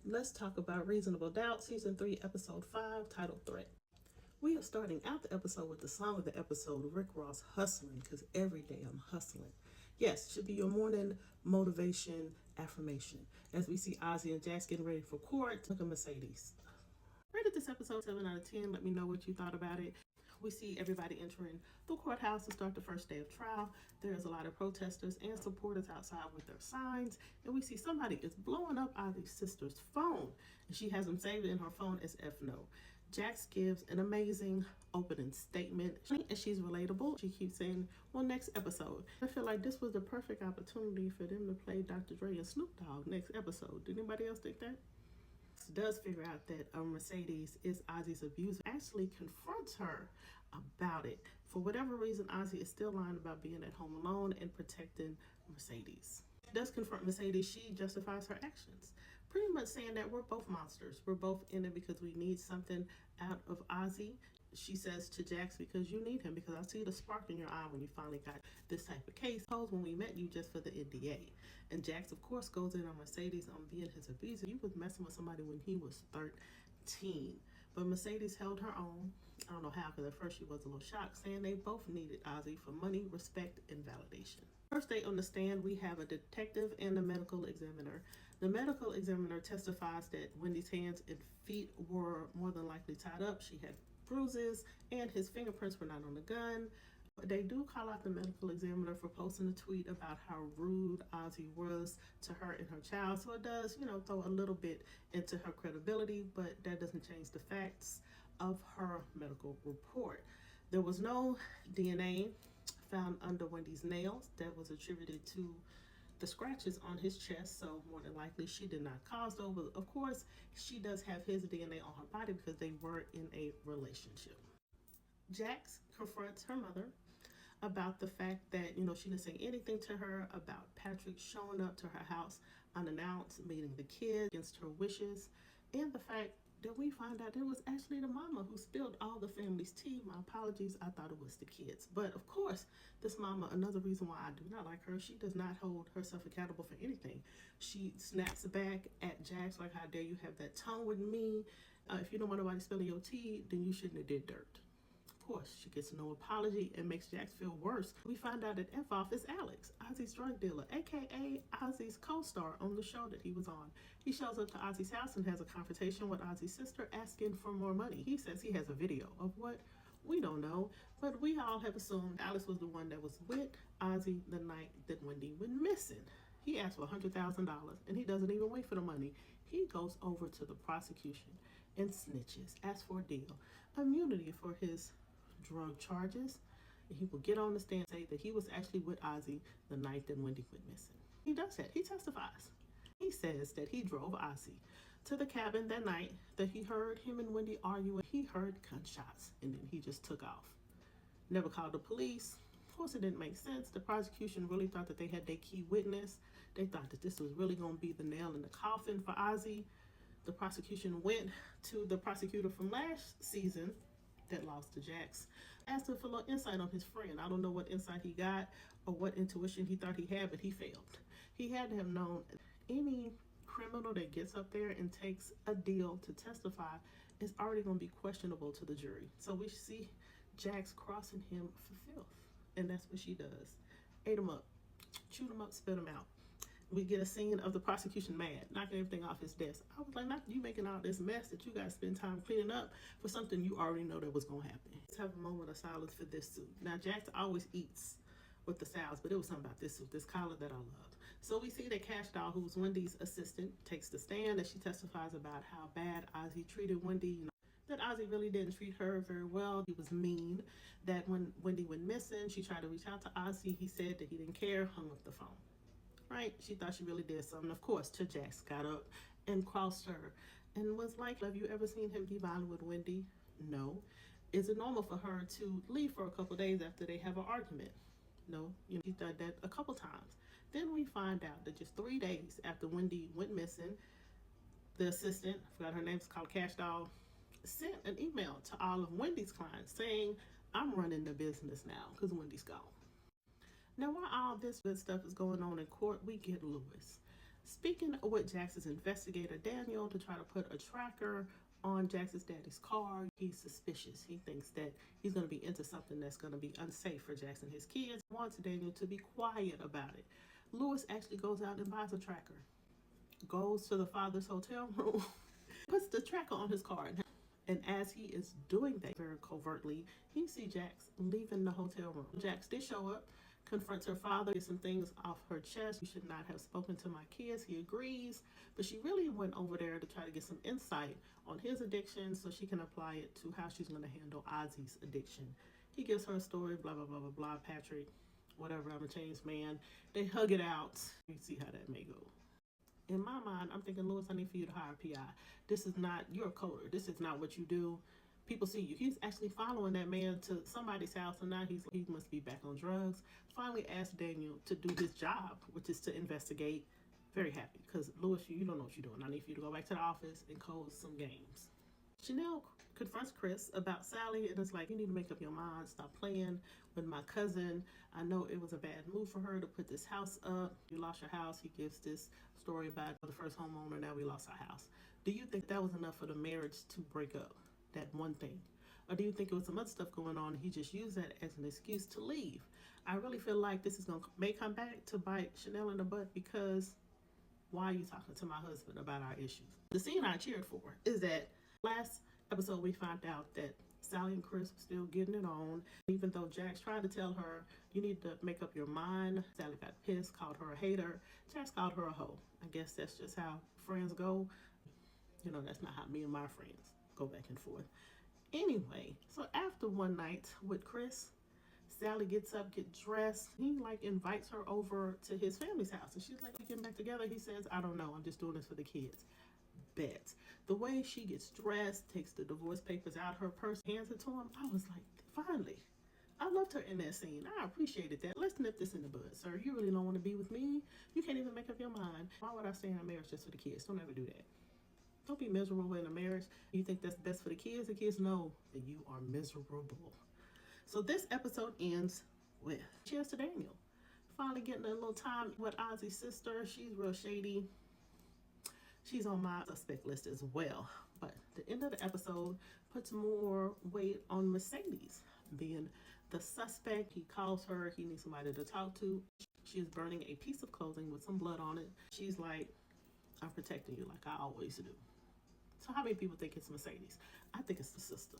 Let's talk about Reasonable Doubt, Season 3, Episode 5, titled Threat. We are starting out the episode with the song of the episode, Rick Ross, Hustling, because every day I'm hustling. Yes, should be your morning motivation affirmation. As we see Ozzy and Jax getting ready for court, look at Mercedes. Rated this episode 7 out of 10. Let me know what you thought about it. We see everybody entering the courthouse to start the first day of trial. There's a lot of protesters and supporters outside with their signs. And we see somebody is blowing up Ozzy's sister's phone. And she has them saved in her phone as F no. Jax gives an amazing opening statement, and she's relatable. She keeps saying, well, next episode. I feel like this was the perfect opportunity for them to play Dr. Dre and Snoop Dogg next episode. Did anybody else think that? Does figure out that Mercedes is Ozzy's abuser, actually confronts her about it. For whatever reason, Ozzy is still lying about being at home alone and protecting Mercedes. Does confront Mercedes, she justifies her actions, pretty much saying that we're both monsters. We're both in it because we need something out of Ozzy. She says to Jax, because you need him, because I see the spark in your eye when you finally got this type of case. When we met you just for the NDA. And Jax, of course, goes in on Mercedes on being his abuser. You was messing with somebody when he was 13. But Mercedes held her own. I don't know how, because at first she was a little shocked, saying they both needed Ozzy for money, respect, and validation. First day on the stand, we have a detective and a medical examiner. The medical examiner testifies that Wendy's hands and feet were more than likely tied up. She had bruises, and his fingerprints were not on the gun. They do call out the medical examiner for posting a tweet about how rude Ozzy was to her and her child. So it does, throw a little bit into her credibility, but that doesn't change the facts of her medical report. There was no DNA found under Wendy's nails that was attributed to the scratches on his chest, so more than likely she did not cause those. But of course, she does have his DNA on her body because they were in a relationship. Jax confronts her mother about the fact that, she didn't say anything to her about Patrick showing up to her house unannounced, meeting the kids against her wishes, and the fact that we find out it was actually the mama who spilled all the family's tea. My apologies, I thought it was the kids. But of course, this mama, another reason why I do not like her, she does not hold herself accountable for anything. She snaps back at Jax like, how dare you have that tone with me? If you don't want nobody spilling your tea, then you shouldn't have did dirt. Of course, she gets no apology and makes Jax feel worse. We find out that F-Off is Alex, Ozzy's drug dealer, aka Ozzy's co-star on the show that he was on. He shows up to Ozzy's house and has a confrontation with Ozzy's sister asking for more money. He says he has a video of what? We don't know, but we all have assumed Alex was the one that was with Ozzy the night that Wendy went missing. He asked for $100,000 and he doesn't even wait for the money. He goes over to the prosecution and snitches, asks for a deal, immunity for his drug charges. He will get on the stand and say that he was actually with Ozzy the night that Wendy went missing. He does that. He testifies. He says that he drove Ozzy to the cabin that night, that he heard him and Wendy arguing. He heard gunshots, and then he just took off. Never called the police. Of course, it didn't make sense. The prosecution really thought that they had their key witness. They thought that this was really going to be the nail in the coffin for Ozzy. The prosecution went to the prosecutor from last season that lost to Jax, asked him for a little insight on his friend. I don't know what insight he got or what intuition he thought he had, but he failed. He had to have known any criminal that gets up there and takes a deal to testify is already going to be questionable to the jury. So we see Jax crossing him for filth, and that's what she does. Ate him up, chewed him up, spit him out. We get a scene of the prosecution mad, knocking everything off his desk. I was like, not you making all this mess that you guys spend time cleaning up for something you already know that was going to happen. Let's have a moment of silence for this suit. Now, Jax always eats with the salads, but it was something about this suit, this collar that I loved. So we see that Cash Doll, who's Wendy's assistant, takes the stand as she testifies about how bad Ozzy treated Wendy. That Ozzy really didn't treat her very well. He was mean. That when Wendy went missing, she tried to reach out to Ozzy. He said that he didn't care, hung up the phone. Right? She thought she really did something. Of course, Jax got up and crossed her and was like, have you ever seen him be violent with Wendy? No. Is it normal for her to leave for a couple of days after they have an argument? No. She did that a couple times. Then we find out that just 3 days after Wendy went missing, the assistant, I forgot her name, is called Cash Doll, sent an email to all of Wendy's clients saying, I'm running the business now because Wendy's gone. Now, while all this good stuff is going on in court, we get Lewis. Speaking with Jax's investigator Daniel to try to put a tracker on Jax's daddy's car, he's suspicious. He thinks that he's going to be into something that's going to be unsafe for Jax and his kids. Wants Daniel to be quiet about it. Lewis actually goes out and buys a tracker, goes to the father's hotel room, puts the tracker on his car, and as he is doing that very covertly, he sees Jax leaving the hotel room. Jax did show up, confronts her father, gets some things off her chest. You should not have spoken to my kids. He agrees, but she really went over there to try to get some insight on his addiction so she can apply it to how she's going to handle Ozzy's addiction. He gives her a story, blah, blah, blah, blah, blah, Patrick, whatever, I'm a changed man. They hug it out. You see how that may go. In my mind, I'm thinking, Lewis, I need for you to hire a PI. This is not, you're a coder. This is not what you do. People see you. He's actually following that man to somebody's house, and now he must be back on drugs. Finally asked Daniel to do his job, which is to investigate. Very happy, because Lewis, you don't know what you're doing. I need for you to go back to the office and code some games. Chanel confronts Chris about Sally, and it's like, you need to make up your mind. Stop playing with my cousin. I know it was a bad move for her to put this house up. You lost your house. He gives this story about the first homeowner. Now we lost our house. Do you think that was enough for the marriage to break up? That one thing? Or do you think it was some other stuff going on and he just used that as an excuse to leave? I really feel like this is may come back to bite Chanel in the butt, because why are you talking to my husband about our issues? The scene I cheered for is that last episode we found out that Sally and Chris were still getting it on. Even though Jax tried to tell her, you need to make up your mind. Sally got pissed, called her a hater. Jax called her a hoe. I guess that's just how friends go. You know, that's not how me and my friends go back and forth. Anyway, so after one night with Chris, Sally gets up, gets dressed. He invites her over to his family's house, and she's like, "We getting back together?" He says, "I don't know. I'm just doing this for the kids." Bet. The way she gets dressed, takes the divorce papers out her purse, hands it to him. I was like, finally. I loved her in that scene. I appreciated that. Let's nip this in the bud, sir. You really don't want to be with me? You can't even make up your mind. Why would I stay in a marriage just for the kids? Don't ever do that. Don't be miserable in a marriage. You think that's best for the kids? The kids know that you are miserable. So this episode ends with cheers to Daniel. Finally getting a little time with Ozzy's sister. She's real shady. She's on my suspect list as well. But the end of the episode puts more weight on Mercedes being the suspect. He calls her. He needs somebody to talk to. She is burning a piece of clothing with some blood on it. She's like, I'm protecting you like I always do. So how many people think it's Mercedes? I think it's the sister.